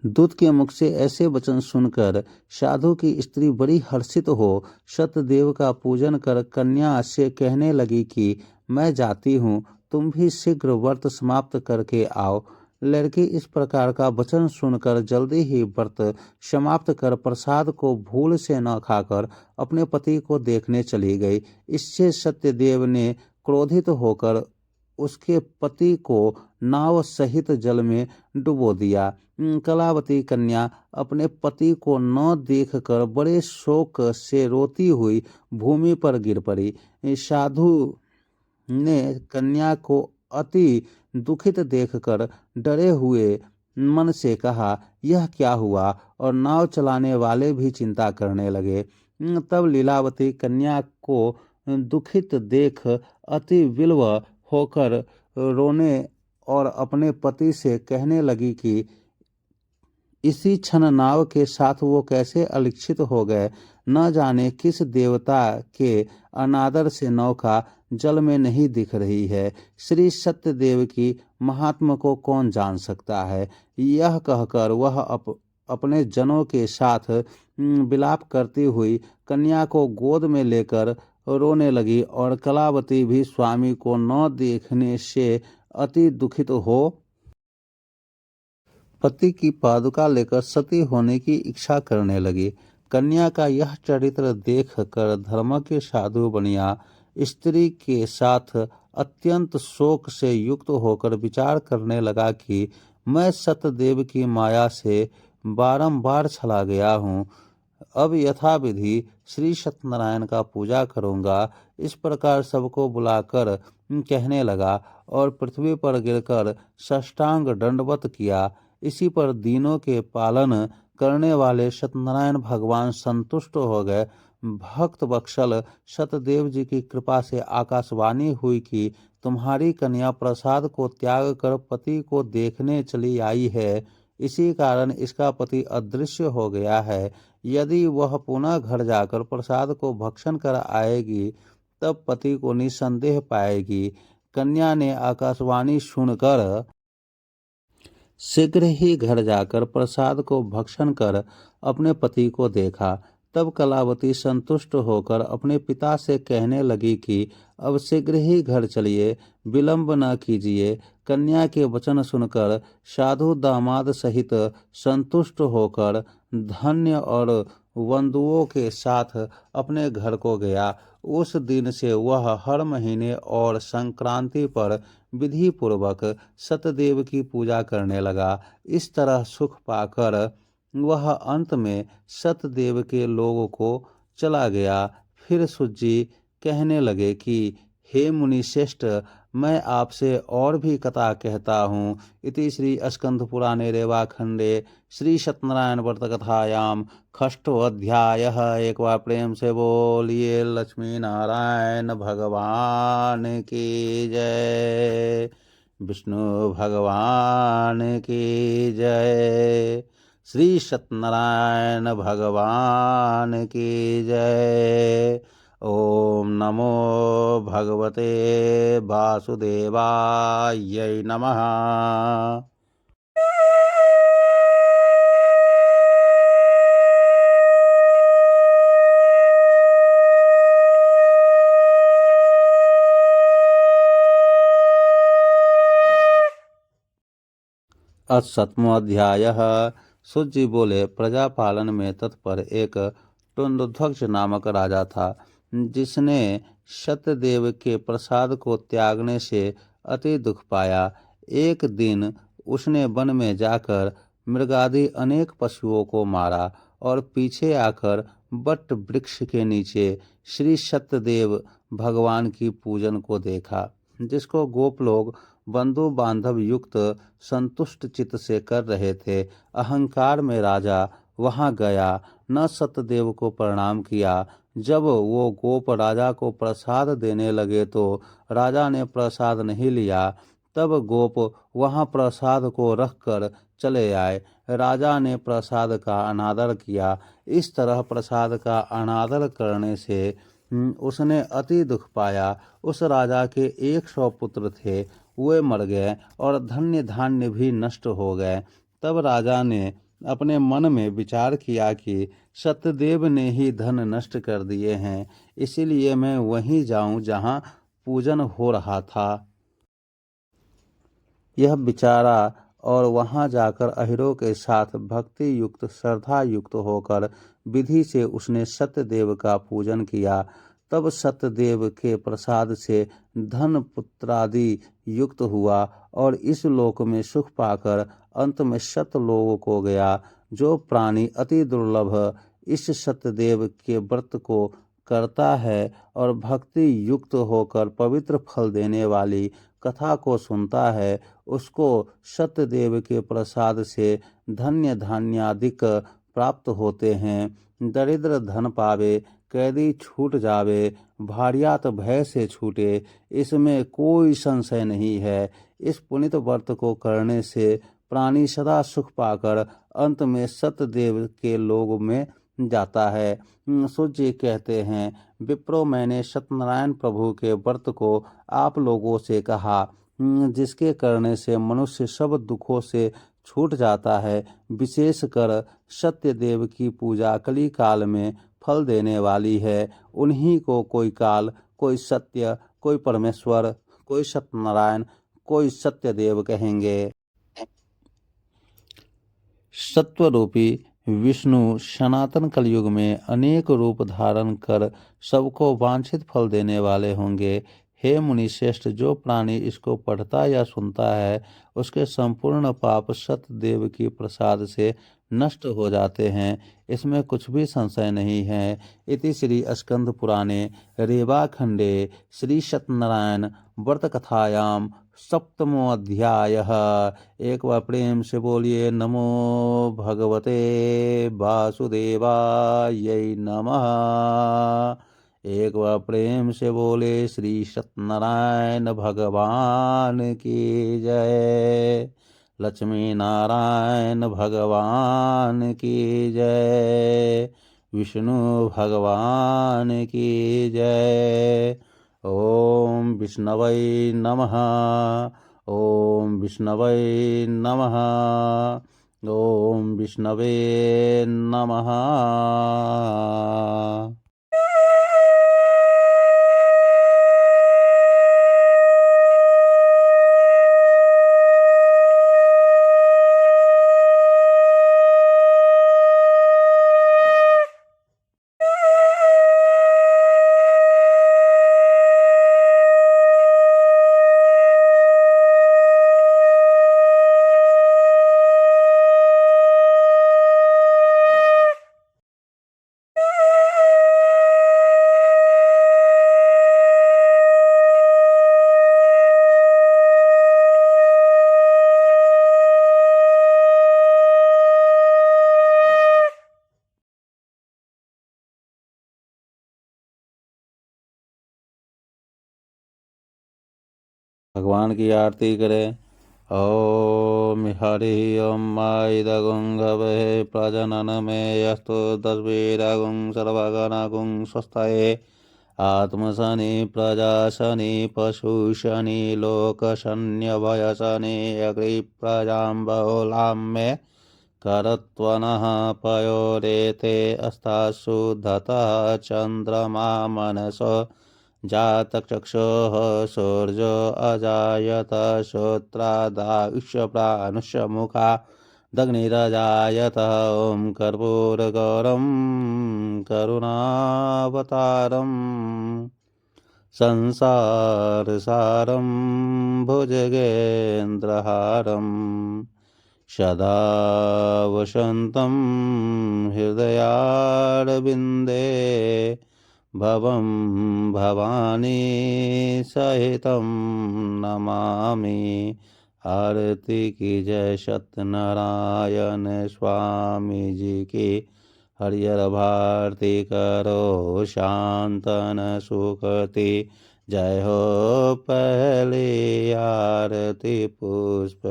दूत के मुख से ऐसे वचन सुनकर साधु की स्त्री बड़ी हर्षित हो सत्यदेव का पूजन कर कन्या से कहने लगी कि मैं जाती हूँ, तुम भी शीघ्र व्रत समाप्त करके आओ। लड़की इस प्रकार का वचन सुनकर जल्दी ही व्रत समाप्त कर प्रसाद को भूल से न खाकर अपने पति को देखने चली गई। इससे सत्यदेव ने क्रोधित होकर उसके पति को नाव सहित जल में डुबो दिया। कलावती कन्या अपने पति को न देखकर बड़े शोक से रोती हुई भूमि पर गिर पड़ी। साधु ने कन्या को अति दुखित देखकर डरे हुए मन से कहा, यह क्या हुआ? और नाव चलाने वाले भी चिंता करने लगे। तब लीलावती कन्या को दुखित देख अति विलव होकर रोने और अपने पति से कहने लगी कि इसी क्षण नाव के साथ वो कैसे अलिक्षित हो गए। न जाने किस देवता के अनादर से नौका जल में नहीं दिख रही है। श्री सत्यदेव की महात्मा को कौन जान सकता है। यह कहकर वह अपने जनों के साथ विलाप करती हुई कन्या को गोद में लेकर रोने लगी और कलावती भी स्वामी को न देखने से अति दुखित हो पति की पादुका लेकर सती होने की इच्छा करने लगी। कन्या का यह चरित्र देख कर धर्मज्ञ साधु बनिया स्त्री के साथ अत्यंत शोक से युक्त होकर विचार करने लगा कि मैं सत्यदेव की माया से बारंबार चला गया हूँ। अब यथाविधि श्री सत्यनारायण का पूजा करूंगा। इस प्रकार सबको बुलाकर कहने लगा और पृथ्वी पर गिरकर साष्टांग दंडवत किया। इसी पर दीनों के पालन करने वाले सत्यनारायण भगवान संतुष्ट हो गए। भक्त वत्सल सतदेव जी की कृपा से आकाशवाणी हुई कि तुम्हारी कन्या प्रसाद को त्याग कर पति को देखने चली आई है। इसी कारण इसका पति अदृश्य हो गया है। यदि वह पुनः घर जाकर प्रसाद को भक्षण कर आएगी तब पति को निसंदेह पाएगी। कन्या ने आकाशवाणी सुनकर शीघ्र ही घर जाकर प्रसाद को भक्षण कर अपने पति को देखा। तब कलावती संतुष्ट होकर अपने पिता से कहने लगी कि अब शीघ्र ही घर चलिए, विलंब न कीजिए। कन्या के वचन सुनकर साधु दामाद सहित संतुष्ट होकर धन्य और बंधुओं के साथ अपने घर को गया। उस दिन से वह हर महीने और संक्रांति पर विधि पूर्वक सत्यदेव की पूजा करने लगा। इस तरह सुख पाकर वह अंत में सत्यदेव के लोगों को चला गया। फिर सुजी कहने लगे कि हे मुनि श्रेष्ठ, मैं आपसे और भी कथा कहता हूँ। इति श्री स्कंद पुराणे रेवाखंडे श्री सत्यनारायण व्रत कथायाम षष्ठो अध्यायः। एक बार प्रेम से बोलिए लक्ष्मी नारायण भगवान की जय, विष्णु भगवान की जय, श्री सत्यनारायण भगवान की जय। ओम नमो भगवते वासुदेवाय नमः। अथ 7वां अध्याय। सूत जी बोले, प्रजा पालन में तत्पर एक टुंडध्वज नामक राजा था, जिसने सत्यदेव के प्रसाद को त्यागने से अति दुख पाया। एक दिन उसने वन में जाकर मृगादि अनेक पशुओं को मारा और पीछे आकर बट वृक्ष के नीचे श्री सत्यदेव भगवान की पूजन को देखा, जिसको गोप लोग बंधु बांधव युक्त संतुष्ट चित्त से कर रहे थे। अहंकार में राजा वहां गया, न सत्यदेव को प्रणाम किया। जब वो गोप राजा को प्रसाद देने लगे तो राजा ने प्रसाद नहीं लिया। तब गोप वहां प्रसाद को रखकर चले आए। राजा ने प्रसाद का अनादर किया। इस तरह प्रसाद का अनादर करने से उसने अति दुख पाया। उस राजा के 100 पुत्र थे, वे मर गए और धन्य धान्य भी नष्ट हो गए। तब राजा ने अपने मन में विचार किया कि सत्यदेव ने ही धन नष्ट कर दिए हैं, इसीलिए मैं वहीं जाऊं जहां पूजन हो रहा था। यह विचारा और वहां जाकर अहिरों के साथ भक्ति युक्त श्रद्धा युक्त होकर विधि से उसने सत्यदेव का पूजन किया। तब सत्यदेव के प्रसाद से धन पुत्रादि युक्त हुआ और इस लोक में सुख पाकर अंत में सत्यलोक को गया। जो प्राणी अति दुर्लभ इस सत्यदेव के व्रत को करता है और भक्ति युक्त होकर पवित्र फल देने वाली कथा को सुनता है, उसको सत्यदेव के प्रसाद से धन्य धान्यादिक प्राप्त होते हैं। दरिद्र धन पावे, कैदी छूट जावे, भार्यात भय से छूटे, इसमें कोई संशय नहीं है। इस पुनित व्रत को करने से प्राणी सदा सुख पाकर अंत में सत्यदेव के लोक में जाता है। सूर्य कहते हैं, विप्रो, मैंने सत्यनारायण प्रभु के व्रत को आप लोगों से कहा, जिसके करने से मनुष्य सब दुखों से छूट जाता है। विशेषकर सत्यदेव की पूजा कली काल में फल देने वाली है। उन्हीं को कोई काल, कोई सत्य, कोई परमेश्वर, कोई सत्यनारायण, कोई सत्यदेव कहेंगे। सत्वरूपी विष्णु सनातन कलयुग में अनेक रूप धारण कर सबको वांछित फल देने वाले होंगे। हे मुनि श्रेष्ठ, जो प्राणी इसको पढ़ता या सुनता है, उसके संपूर्ण पाप सत्यदेव की प्रसाद से नष्ट हो जाते हैं, इसमें कुछ भी संशय नहीं है। इति श्री स्कंद पुराणे रेवाखंडे श्री सत्यनारायण व्रत कथायाम 7वां अध्याय। एक बार प्रेम से बोलिए, नमो भगवते वासुदेवाय नमः। एक बार प्रेम से बोले, श्री सत्यनारायण भगवान की जय। लक्ष्मी नारायण भगवान की जय। विष्णु भगवान की जय। ओम विष्णवे नमः। ओम विष्णवे नमः। ओम विष्णवे नमः। भगवान की आरती करें। ओम हरि ओम इदगुंगवे प्रजनन में यस्तु 10 वीरगुं सर्वगणगुं स्वस्ताये आत्मशनि प्रजाशनि पशुशनि लोकशन्यभयशनि अग्रिप्रजां बहुलां मे करत्वनः पयोरेते अस्तासु धतः चन्द्रमा मनसो जातचक्षुः सूर्यो अजायत श्रोत्रादायुष्यप्राणुष्यमुखा दग्निरजायत ॐ कर्पूरगौरं करुणावतारम् संसारसारं भुजगेन्द्रहारम् सदा वसन्तं हृदयारविन्दे भवं भवानी सहितं नमामि। आरती की जय सत्यनारायण स्वामी जी की। हरिहर भारती करो शांतन सुखती। जय हो पहली आरती पुष्प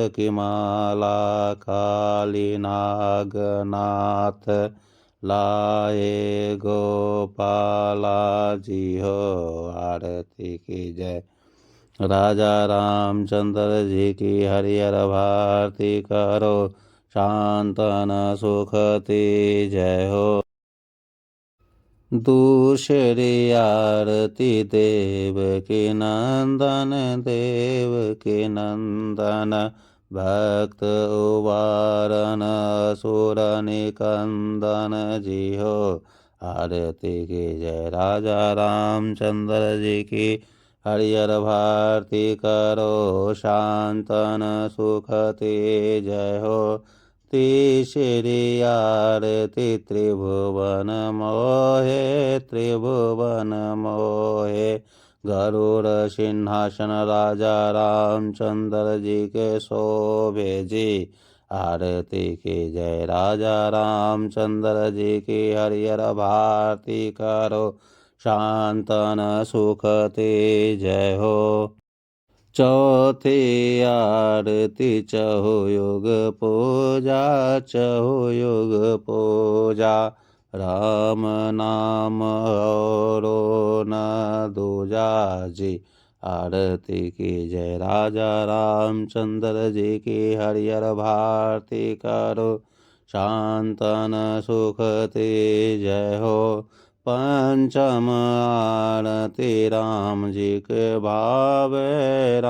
की माला काली नागनाथ लाए गोपाला जी हो। आरती की जय। राजा रामचंद्र जी की। हरिहर भारती करो शांतन सुखती। जय हो। दूसरी आरती देव के नंदन भक्त उबारन असुर निकंदन जी हो। आरती की जय। राजा रामचंद्र जी की। हरिहर भारती करो शांतन सुखती। जय हो। तीसरी आरती त्रिभुवन मोहे गरुड़ सिंहासन राजा रामचंद्र जी के शोभे जी। आरती की जय। राजा रामचंद्र जी की। हरिहर भारती करो शांतन सुखती। जय हो। चौथी आरती चहु युग पूजा राम नाम औरो न दूजा जी। आरती की जय। राजा रामचंद्र जी की। हरिहर भारती करो शांतन सुखती। जय हो। पंचम आरती राम जी के भावे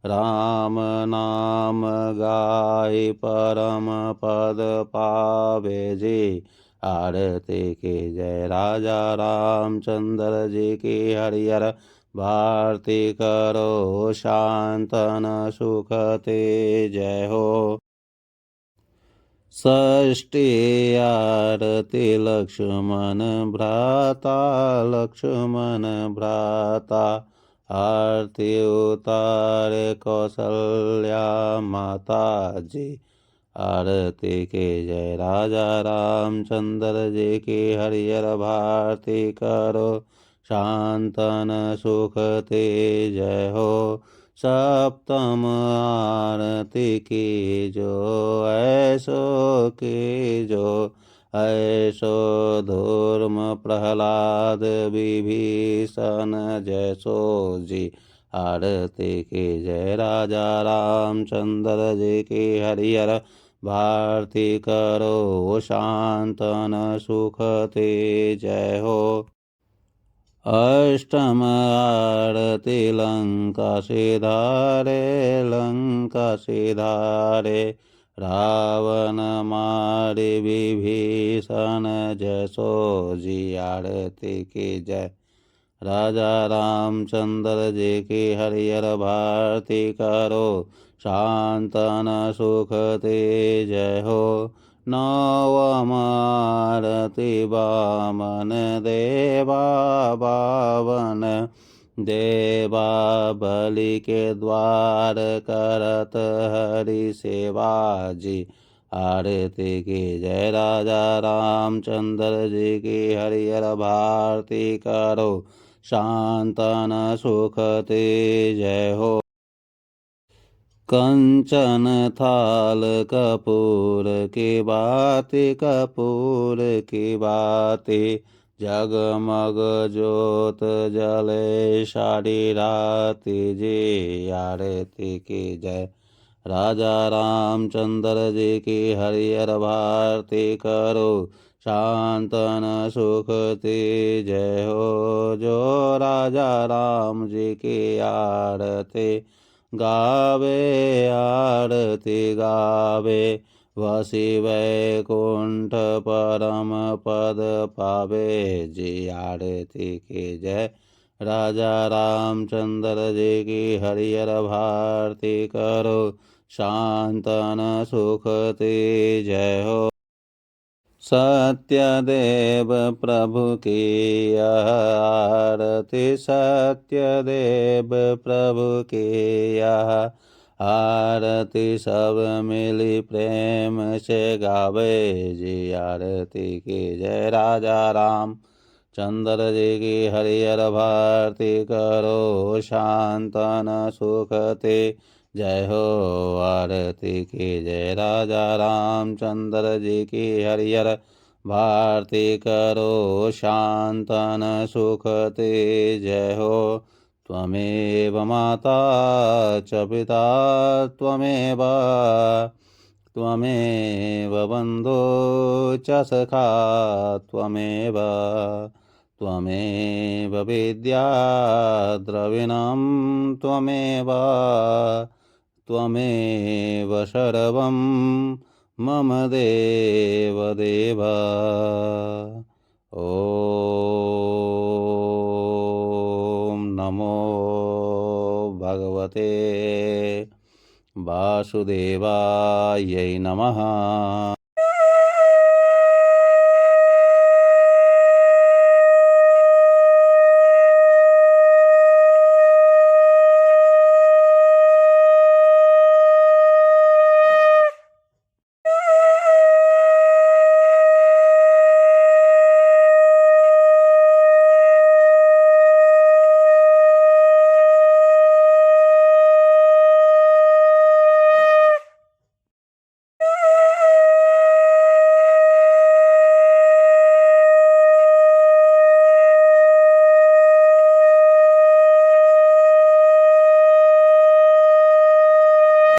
राम नाम गाय परम पद पावे जी। आरती की जय। राजा रामचंद्र जी की। हरिहर भारती करो शांतन सुखते। जय हो। षष्ठी आरती लक्ष्मण भ्राता आरती उतारे कौशल्या माता जी। आरती की जय। राजा रामचंद्र जी की। हरिहर भारती करो शांतन सुखते। जय हो। सप्तम आरती की जो ऐसो धूर्म प्रहलाद विभीषण जैसो जी। आरती की जय। राजा रामचंद्र जी की। हरिहर भारती करो शांतन सुखते। जय हो। अष्टम आरती लंका सिधारे रावण मारे विभीषण जैसो जी। आरती की जय। राजा रामचंद्र जी की। हरिहर भारती करो शांतन सुखते। जय हो। नवम आरती वामन देवा बलि के द्वार करत हरि सेवा जी। आरती की जय। राजा रामचंद्र जी की। हरिहर भारती करो शांतन सुखते। जय हो। कंचन थाल कपूर की बाती, कपूर की बाती, जगमग ज्योत जले सारी राती जी, आरती की जय। राजा रामचंद्र जी की हरिहर भारती करो, शांतन सुखती जय हो। जो राजा राम जी की आरती गावे, आरती गावे, वसी वैकुंठ परम पद पावे जी, आरती की जय। राजा रामचंद्र जी की हरिहर भारती करो, शांतन सुखती जय हो। सत्यदेव प्रभु की आरती, सत्यदेव प्रभु की आरती, सब मिली प्रेम से गावे जी, आरती की जय। राजा राम चंद्र जी की हरिहर भारती करो, शांतन सुखते जय हो, आरती की जय। राजा रामचंद्र जी की हरिहर भारती करो, शांतन सुखते जय हो। त्वमेव माता च पिता त्वमेव, त्वमेव बन्धो च सखा त्वमेव, त्वमेव विद्या द्रविणं त्वमेव, त्वमेव सर्वं मम देव देव। ॐ नमो भगवते वासुदेवाय नमः।